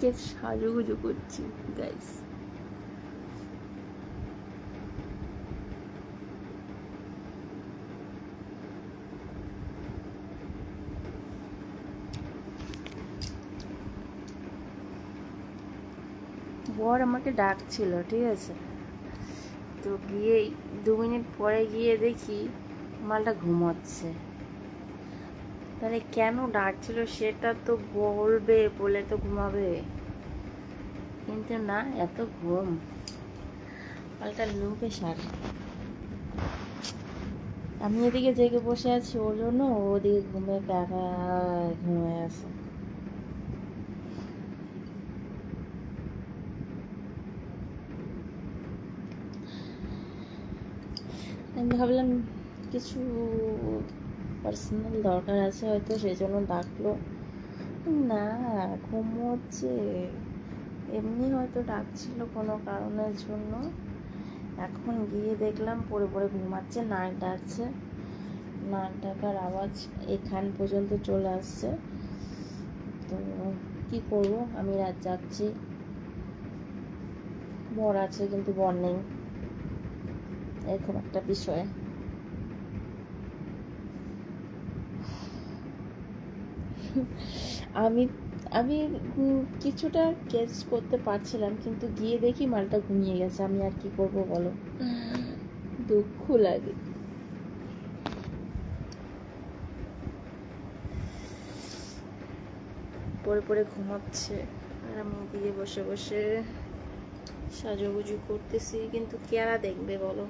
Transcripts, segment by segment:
আজকে সাজুগুজু করছি গাইস। বর আমাকে ডাকছিল, ঠিক আছে, তো গিয়ে 2 মিনিট পরে গিয়ে দেখি মালটা ঘুমাচ্ছে। তাহলে কেন ডাকছিল সেটা তো বলবে, বলে তো ঘুমাবে, কিন্তু না, এত ঘুম, মালটা লুপে সার। আমি এদিকে জেগে বসে আছি ওর জন্য, ওদিকে ঘুমে কাকা ঘুমিয়ে আছে। আমি ভাবলাম কিছু পার্সোনাল দরকার আছে হয়তো, সেই জন্য ডাকলো। না, ঘুমোচ্ছে, এমনি হয়তো ডাকছিল কোনো কারণের জন্য। এখন গিয়ে দেখলাম পড়ে পড়ে ঘুমাচ্ছে, নাক ডাকছে, নাক ডাকার আওয়াজ এখান পর্যন্ত চলে আসছে। তো কি করবো, আমি রাত যাচ্ছি, বর আছে কিন্তু বর নেই, এরকম একটা বিষয়। আমি আমি কিছুটা কেস করতে পারছিলাম, কিন্তু গিয়ে দেখি মালটা ঘুমিয়ে গেছে। আমি আর কি করব বলো, দুঃখ লাগে। পড়ে পড়ে ঘুমাচ্ছে আর আমি দিয়ে বসে বসে সাজুগুজু করতেছি, কিন্তু কেরা দেখবে বলো?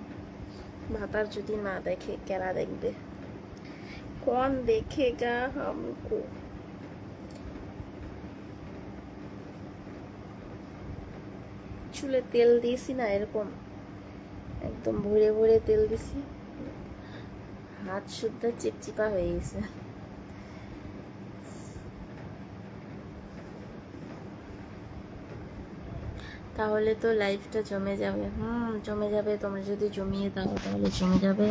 ভাতার যদি না দেখে কেরা দেখবে? কোন দেখেগা হামকো? চুলে তেল দিয়েছি না, এরকম একদম ভরে ভরে তেল দিছি, হাত শুদ্ধ চিপচিপা হয়ে গেছে। তাহলে তো লাইফটা জমে যাবে, জমে যাবে। তোমরা যদি জমিয়ে দাও তাহলে জমে যাবে।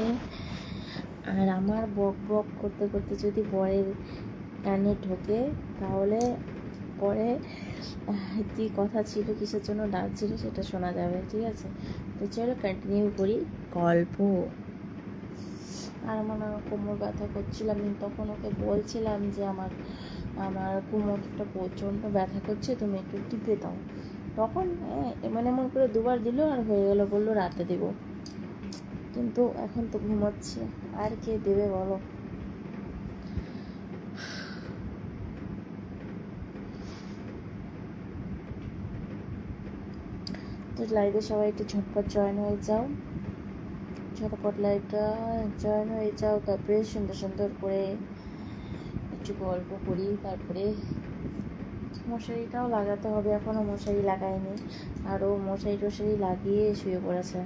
আর আমার বক বক করতে করতে যদি বরের কানে ঢোকে তাহলে পরে কি কথা ছিল, কিসের জন্য ডাকছিল সেটা শোনা যাবে, ঠিক আছে? তো চলো কন্টিনিউ করি গল্প। আর আমার কোমর ব্যথা করছিল, আমি তখন ওকে বলছিলাম যে আমার আমার কোমরটা প্রচণ্ড ব্যথা করছে, তুমি একটু টিপে দাও। তখন এমন এমন করে 2বার দিল আর হয়ে গেল, বললো রাতে দেবো। কিন্তু এখন তো ঘুমাচ্ছে, আর কে দেবে বলো? তো লাইভে সবাই একটু ঝটপট জয়েন হয়ে যাও, ঝটপট লাইভটা জয়েন হয়ে যাও, তারপরে সুন্দর সুন্দর করে একটু গল্প করি। তারপরে মশারিটাও লাগাতে হবে, এখনও মশারি লাগায়নি, আরও মশারি টশারি লাগিয়ে শুয়ে পড়েছে।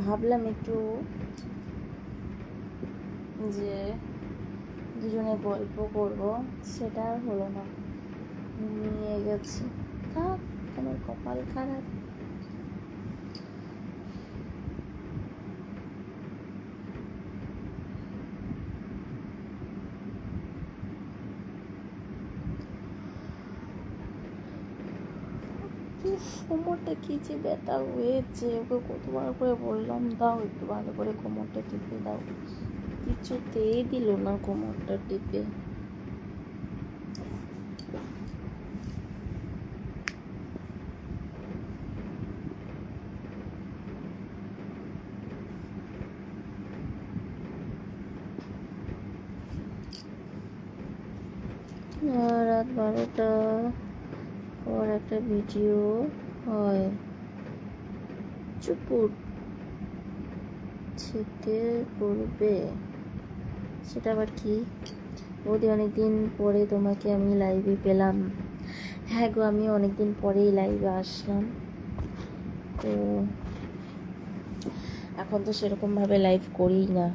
ভাবলাম একটু যে দুজনে গল্প করব, সেটা আর হলো না, নিয়ে গেছে। থাক, আমার কপাল খারাপ। কোমরটা কি যে ব্যথা হয়েছে, ওকে কতবার করে বললাম দাও একটু ভালো করে কোমরটা টিপে দাও, কিছুতেই দিল না কোমরটা টিপে। রাত 12টা পর একটা ভিডিও হয়, চুপুর ছেটে করবে, সেটা আবার কি? বৌদি অনেকদিন পরে তোমাকে আমি লাইভে পেলাম। হ্যাঁ গো, আমি অনেকদিন পরেই লাইভে আসলাম। তো এখন তো সেরকমভাবে লাইভ করি না।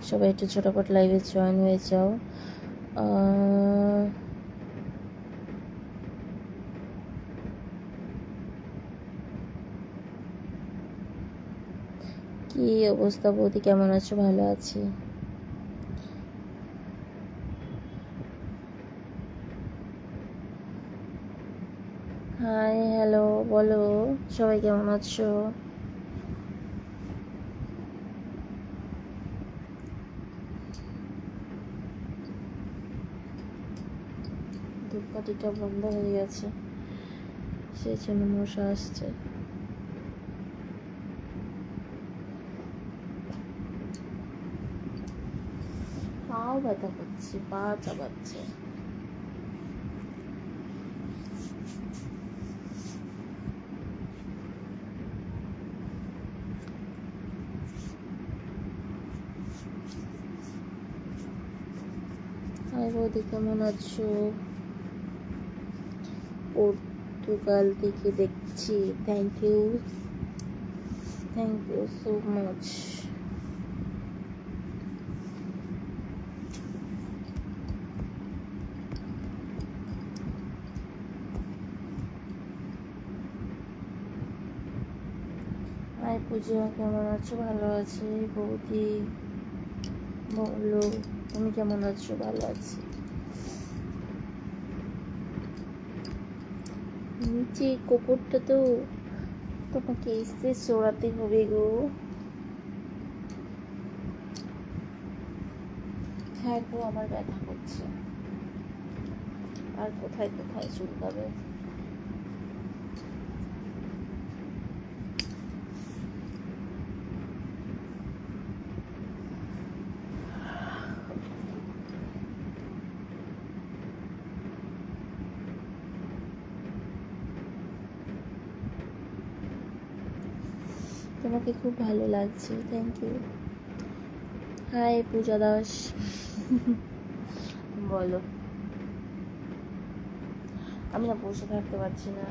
সবাই একটু ছোটখাটো লাইভে জয়েন হয়ে যাও। কি অবস্থা বৌদি, কেমন আছো? ভালো আছি। হাই, হ্যালো, বলো সবাই কেমন আছো? ধূপকাঠিটা বন্ধ হয়ে গেছে, সেই জন্য মশা আসছে। পাও ব্যথা করছে, পা চাবাচ্ছে। হাই বৌদি, কেমন আছো? পর্তুগাল থেকে দেখছি। Thank you so much. Hi Puja, কেমন আছো? ভালো আছি। বৌদি বলো তুমি কেমন আছো? ভালো আছি। নিচে কোপরটা তো তোমাকে এসে চড়াতে হবে গো। হ্যাঁ গো, আমার ব্যথা করছে। আর কোথায় কোথায় চুলকাবে? তোমাকে খুব ভালো লাগছে, থ্যাংক ইউ। হাই পূজা দাস, বলো। আমি না বসে থাকতে পারছি না।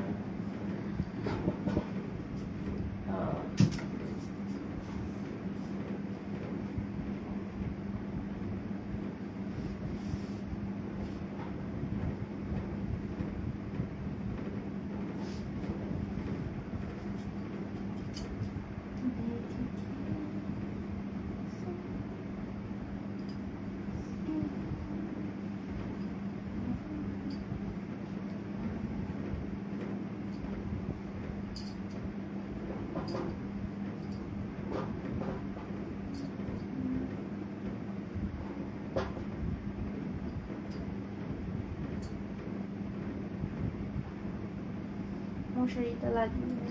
মশারিটা লাগিয়ে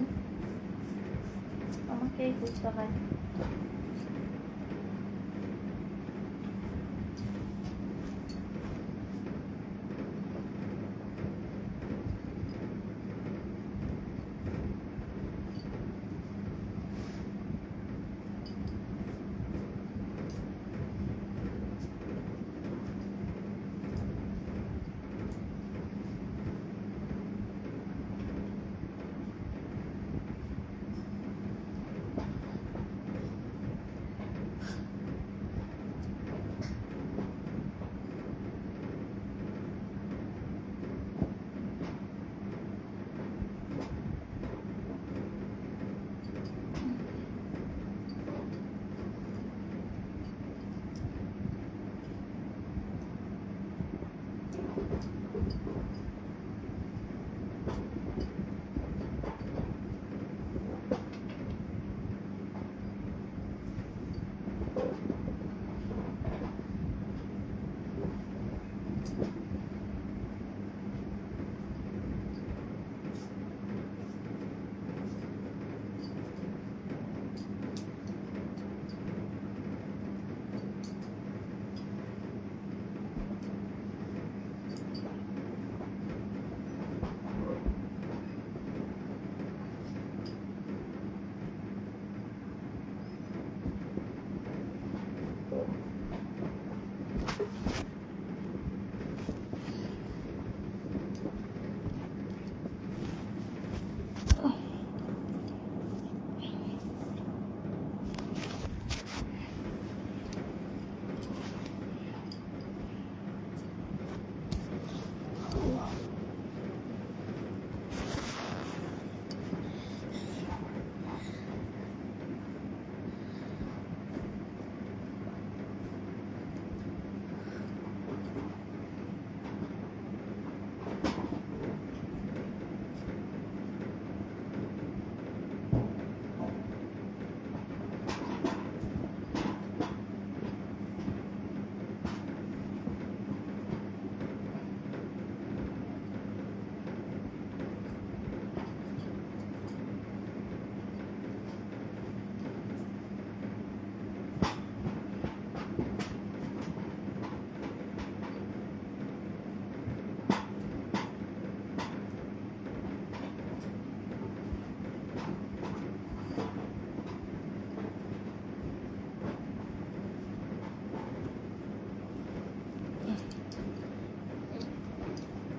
আমাকেই করতে হয়।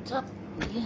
চাপ দিয়ে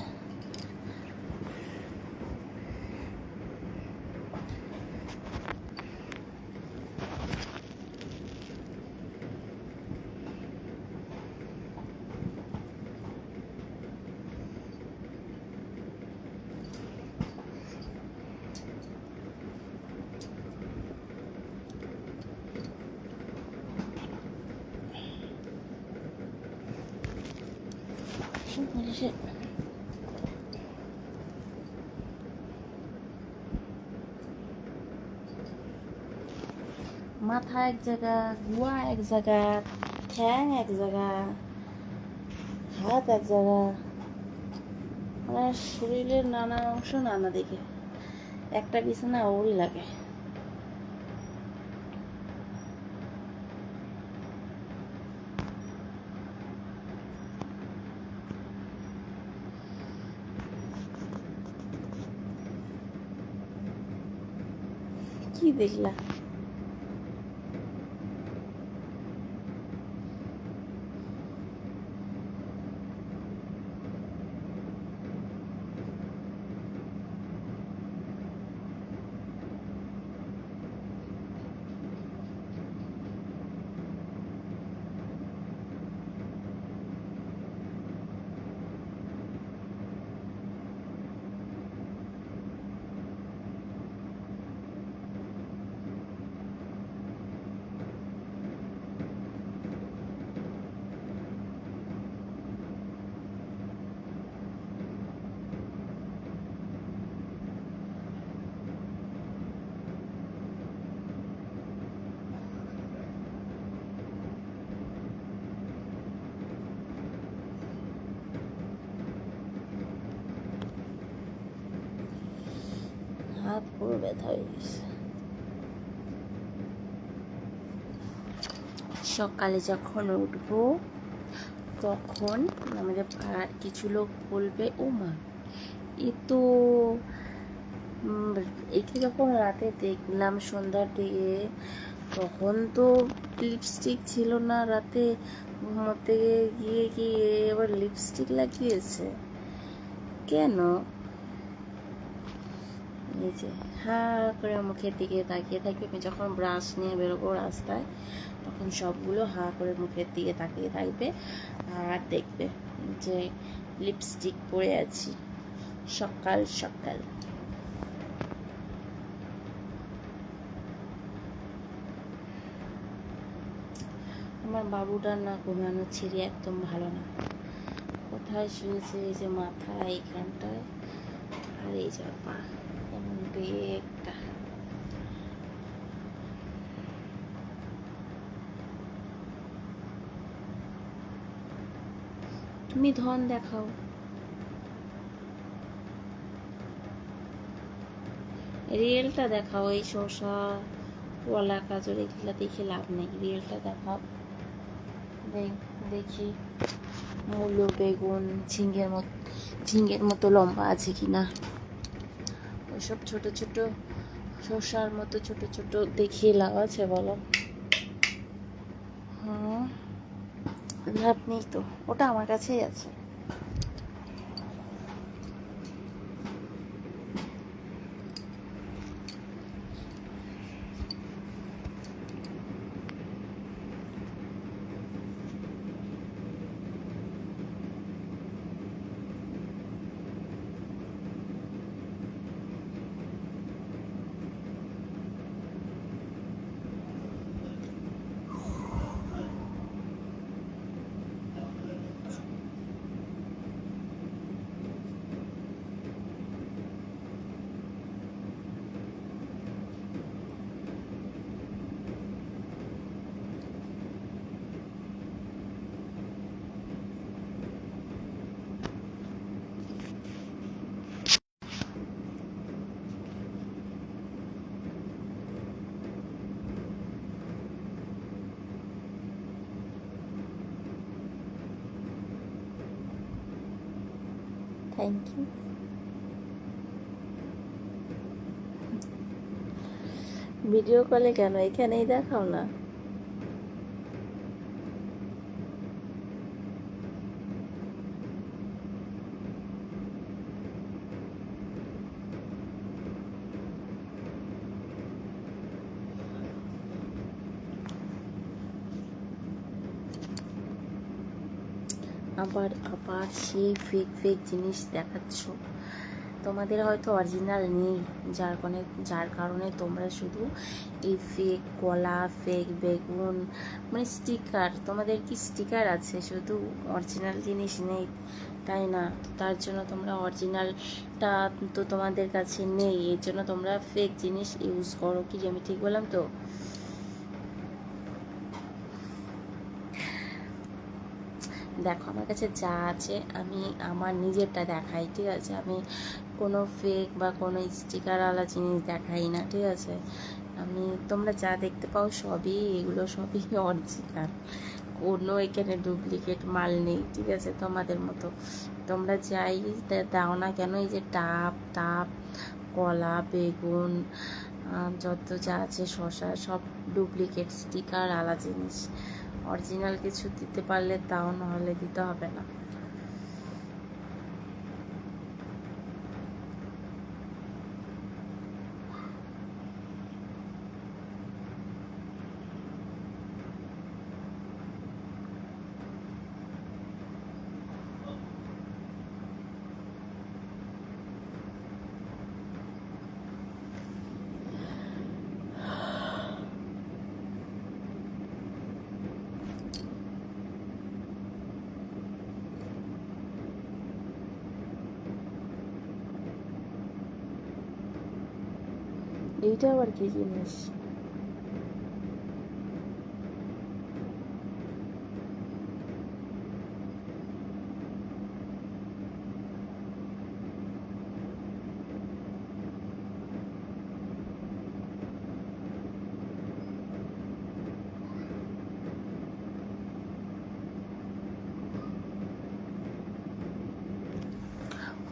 মাথা এক জায়গা, গুয়া এক জায়গা, ঠ্যাং এক জায়গা, হাত এক জায়গা, মানে শরীরের নানা অংশ নানা দিকে। একটা বিছানা ওরই লাগে। কি দেখলা? হাত পুরো ব্যথা হয়ে গেছে। সকালে যখন উঠবো তখন আমাদের পাড়ার কিছু লোক বলবে, ও মা এ তো একে যখন রাতে দেখলাম সন্ধ্যার দিকে, তখন তো লিপস্টিক ছিল না, রাতে ঘুমোতে গিয়ে গিয়ে এবার লিপস্টিক লাগিয়েছে কেন? এই যে হা করে মুখের দিকে তাকিয়ে থাকবে। আমি যখন ব্রাশ নিয়ে বেরোবো রাস্তায়, তখন সবগুলো হা করে মুখের দিকে তাকিয়ে থাকবে আর দেখবে যে লিপস্টিক পরে আছি সকাল সকাল। আমার বাবুটার না ঘুমানো ছিঁড়ে একদম ভালো না। কোথায় শুয়েছে? এই যে মাথা এইখানটায়, আর এই যে পা, এমন বেগটা। তুমি ধন দেখাও। রিয়েলটা দেখাও। এই শসা, কলা, গাজর এগুলা দেখে লাভ নেই, রিয়েলটা দেখাও। দেখি মূলো, বেগুন, ঝিঙ্গের মতো লম্বা আছে কিনা। ওইসব ছোট ছোট শসার মতো ছোট ছোট দেখিয়ে লাভ আছে বলো? লাভ নেই তো, ওটা আমার কাছেই আছে। Thank you. ভিডিও কলে কেন? এখানেই দেখাও না। আবার আবার সেই ফেক ফেক জিনিস দেখাচ্ছ। তোমাদের হয়তো অরিজিনাল নেই, যার কারণে তোমরা শুধু এই ফেক কলা, ফেক বেগুন, মানে স্টিকার, তোমাদের কি স্টিকার আছে, শুধু অরিজিনাল জিনিস নেই, তাই না? তার জন্য তোমরা অরিজিনালটা তো তোমাদের কাছে নেই, এর জন্য তোমরা ফেক জিনিস ইউজ করো। কি আমি ঠিক বললাম তো? দেখো, আমার কাছে যা আছে আমি আমার নিজেরটা দেখাই, ঠিক আছে? আমি কোনো ফেক বা কোনো স্টিকারওয়ালা জিনিস দেখাই না, ঠিক আছে? আমি তোমরা যা দেখতে পাও সবই, এগুলো সবই অরিজিনাল, কোনো এখানে ডুপ্লিকেট মাল নেই, ঠিক আছে? তোমাদের মতো তোমরা যাই দাও না কেন, এই যে ডাব টাব, কলা, বেগুন, যত যা আছে, শসা, সব ডুপ্লিকেট স্টিকার আলা জিনিস। অরিজিনাল কিছু দিতে পারলে তাও, নাহলে দিতে হবে না। এইটা আবার কি জিনিস?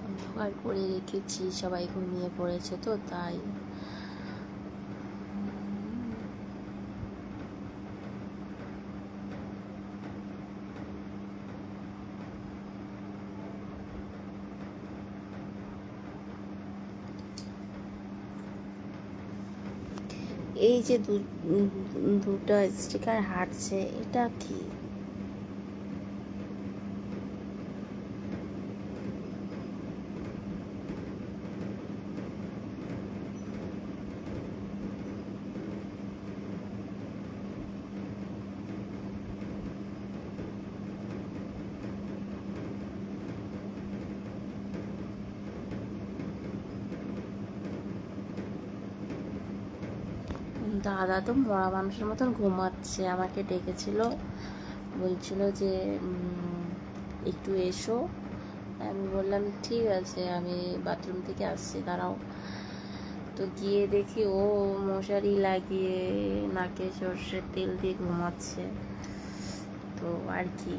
অন্ধকার করে রেখেছি, সবাই ঘুমিয়ে পড়েছে তো তাই। এই যে দুটো স্টিকার হাঁটছে, এটা কি? দাদা তো মরা মানুষের মতন ঘুমাচ্ছে, আমাকে ডেকেছিল, বলছিল যে একটু এসো। আমি বললাম ঠিক আছে, আমি বাথরুম থেকে আসছি, দাঁড়াও। তো গিয়ে দেখি ও মশারি লাগিয়ে নাকে সর্ষের তেল দিয়ে ঘুমাচ্ছে। তো আর কি,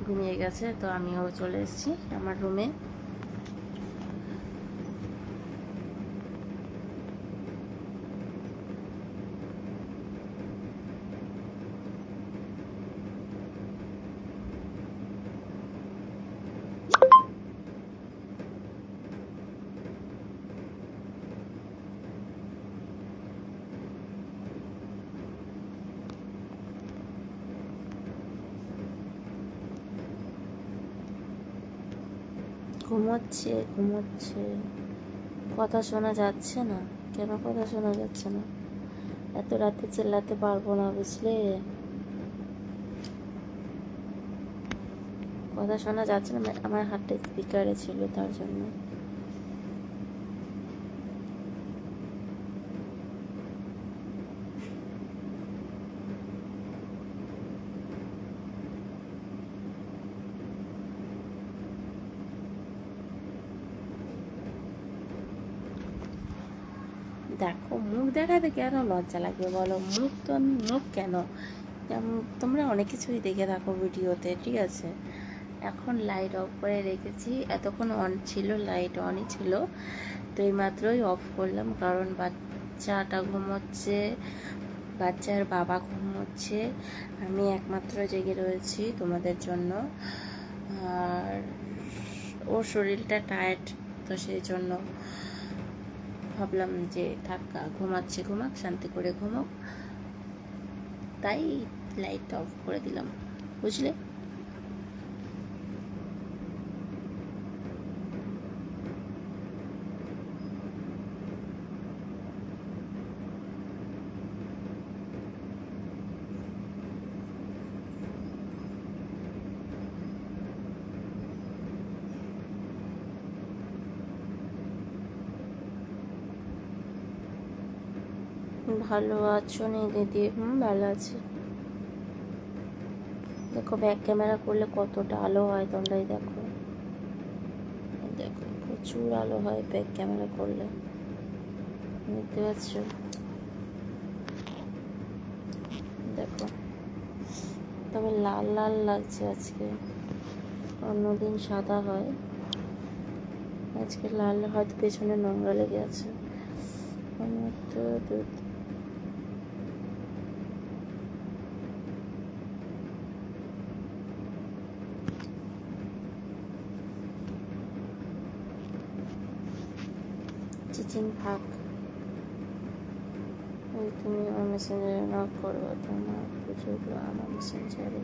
ঘুমিয়ে গেছে, তো আমিও চলে এসেছি আমার রুমে। ঘুমোচ্ছে ঘুমোচ্ছে, কথা শোনা যাচ্ছে না কেন? কথা শোনা যাচ্ছে না? এত রাতে চেল্লাতে পারবো না, বুঝলে? কথা শোনা যাচ্ছে না, আমার হাতটা স্পিকারে ছিল, তার জন্য। দেখো, মুখ দেখাতে কেন লজ্জা লাগে বলো? মুখ তো মুখ কেন? তোমরা অনেক কিছুই দেখে থাকো ভিডিওতে, ঠিক আছে? এখন লাইট অফ করে রেখেছি, এতক্ষণ অন ছিল, লাইট অনই ছিল, তো এই মাত্রই অফ করলাম, কারণ বাচ্চাটা ঘুমোচ্ছে, বাচ্চার বাবা ঘুমোচ্ছে, আমি একমাত্র জেগে রয়েছি তোমাদের জন্য। আর ওর শরীরটা টায়ার্ড, তো সেই জন্য ভাবলাম যে থাক, ঘুমাচ্ছে ঘুমাক, শান্তি করে ঘুমাক, তাই লাইটটা অফ করে দিলাম, বুঝলে? ভালো আছো নি দিদি? ভালো আছি। দেখো ব্যাক ক্যামেরা করলে কতটা আলো হয়, তোমরাই দেখো। দেখো প্রচুর আলো হয় ব্যাক ক্যামেরা করলে, দেখতে পাচ্ছ? দেখো, তবে লাল লাল লাগছে আজকে, অন্যদিন সাদা হয়, আজকে লাল, হয়তো পেছনে নোংরা লেগে আছে। আমার তো দুধ চিচিং ফাঁক। ওই তুমি আমার মেসেঞ্জারে নক করবো, তোমার পুজোগুলো আমার মেসেঞ্জারে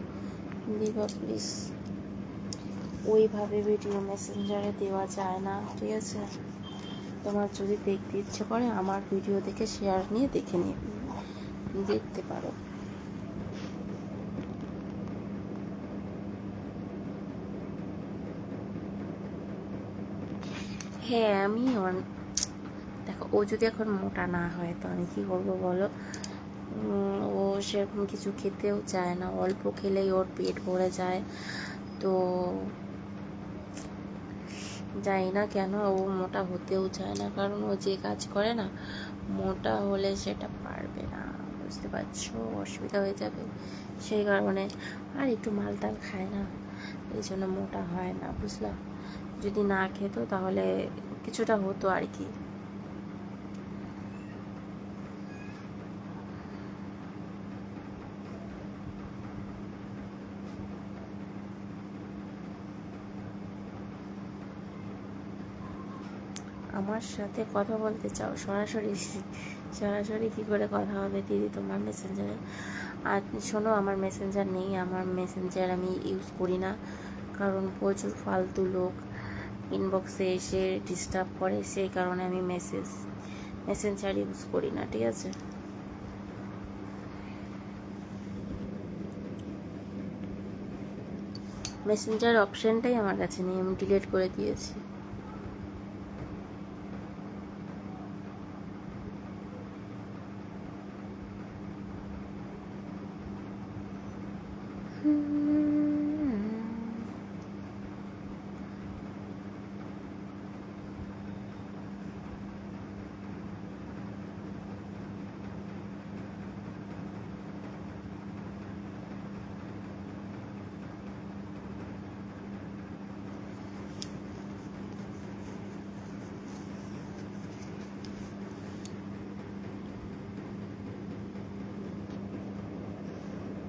দিবা প্লিজ। ওইভাবে ভিডিও মেসেঞ্জারে দেওয়া যায় না, ঠিক আছে? তোমার যদি দেখতে ইচ্ছে করে আমার ভিডিও দেখে শেয়ার নিয়ে দেখে নিয়ে দেখতে পারো। হ্যাঁ আমি দেখো, ও যদি এখন মোটা না হয় তো আমি কী করবো বলো? ও সেরকম কিছু খেতেও চায় না, অল্প খেলেই ওর পেট ভরে যায়। তো জানি না কেন ও মোটা হতেও চায় না, কারণ ও যে কাজ করে না, মোটা হলে সেটা পারবে না, বুঝতে পারছো? অসুবিধা হয়ে যাবে, সেই কারণে। আর একটু মালটাল খায় না, এই জন্য মোটা হয় না, বুঝলা? যদি না খেত তাহলে কিছুটা হতো আর কি। আমার সাথে কথা বলতে চাও সরাসরি? সরাসরি কী করে কথা হবে দিদি তোমার মেসেঞ্জারে? আর শোনো, আমার মেসেঞ্জার নেই, আমার মেসেঞ্জার আমি ইউজ করি না, কারণ প্রচুর ফালতু লোক ইনবক্সে এসে ডিস্টার্ব করে, সেই কারণে আমি মেসেঞ্জার ইউজ করি না, ঠিক আছে? মেসেঞ্জার অপশানটাই আমার কাছে নেই, আমি ডিলিট করে দিয়েছি।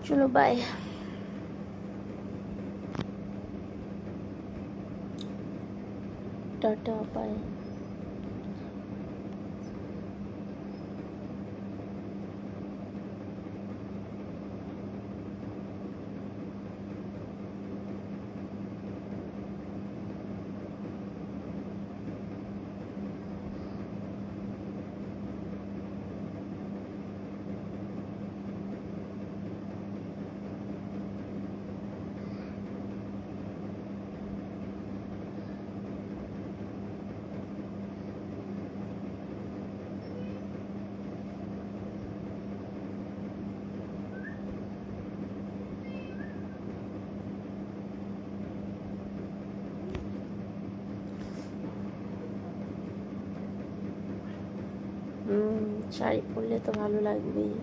চলো বাই, টাটা বাই। শাড়ি পরলে তো ভালো লাগবেই।